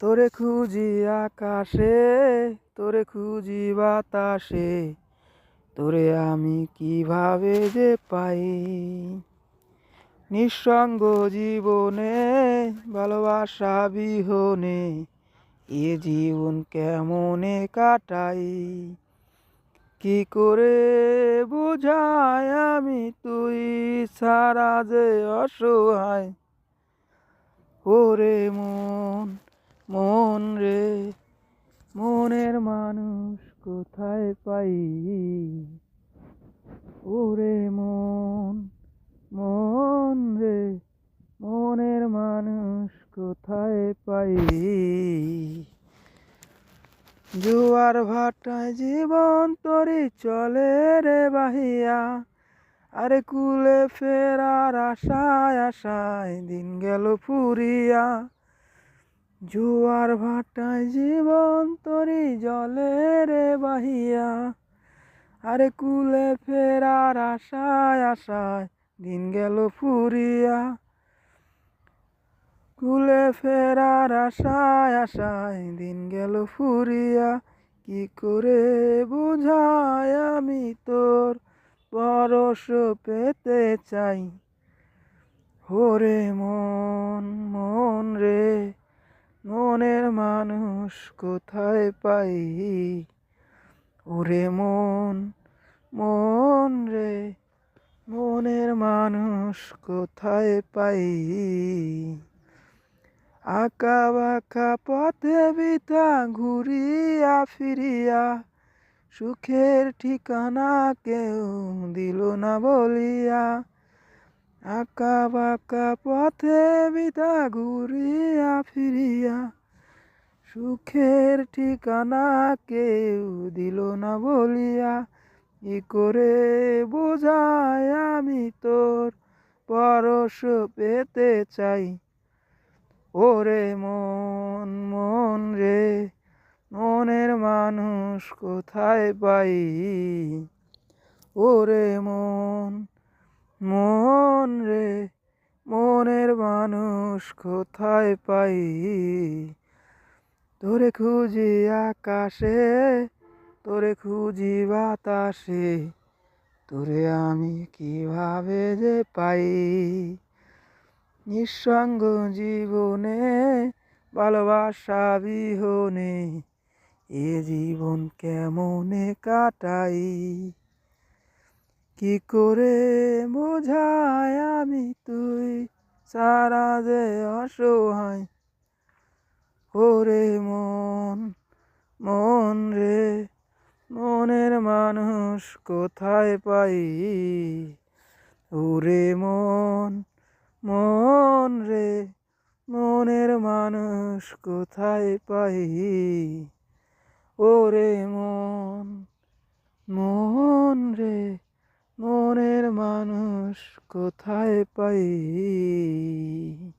তোরে খুঁজি আকাশে, তোরে খুঁজি বাতাসে, তোরে আমি কিভাবে যে পাই। নিঃসঙ্গ জীবনে ভালোবাসা বিহনে এ জীবন কেমনে কাটাই। কি করে বোঝাই আমি তুই ছাড়া যে অসহায়। ওরে মন, মন রে, মনের মানুষ কোথায় পাই। ওরে মন, মন রে, মনের মানুষ কোথায় পাই। জোয়ার ভাটায় জীবন তরি চলে রে বাহিয়া, আরে কুলে ফেরার আশায় আশায় দিন গেল ফুরিয়া। জোয়ার ভাটায় জীবন তরি জলে রে বাহিয়া, আরে কুলে ফেরার আশায় আশায় দিন গেল ফুরিয়া। কুলে ফেরার আশায় আশায় দিন গেল ফুরিয়া। কি করে বুঝাই আমি তোর পরশ পেতে চাই। ওরে মন, মন রে, মনের মানুষ কোথায় পাই। ওরে মন, মন রে, মনের মানুষ কোথায় পাই। আঁকা বাঁকা পথে বিতা ঘুরিয়া ফিরিয়া, সুখের ঠিকানা কেউ দিল না বলিয়া। আঁকা বাঁকা পথে বিতা ঘুরিয়া ফিরিয়া, সুখের ঠিকানা কেউ দিল না বলিয়া। কি করে বোঝাই আমি তোর পরশ পেতে চাই। ওরে মন, মন রে, মনের মানুষ কোথায় পাই। ওরে মন, মন রে, মনের মানুষ কোথায় পাই। তোরে খুঁজি আকাশে, তোরে খুঁজি বাতাসে, তোরে আমি কিভাবে যে পাই। নিঃসঙ্গ জীবনে ভালোবাসা বিহনে এ জীবন কেমনে কাটাই। কি করে বোঝাই আমি তুই সারা যে অসহায়। ওরে মন, মন রে, মনের মানুষ কোথায় পাই। ওরে মন, মন রে, মনের মানুষ কোথায় পাই। ওরে মন, মন রে, মনের মানুষ কোথায় পাই।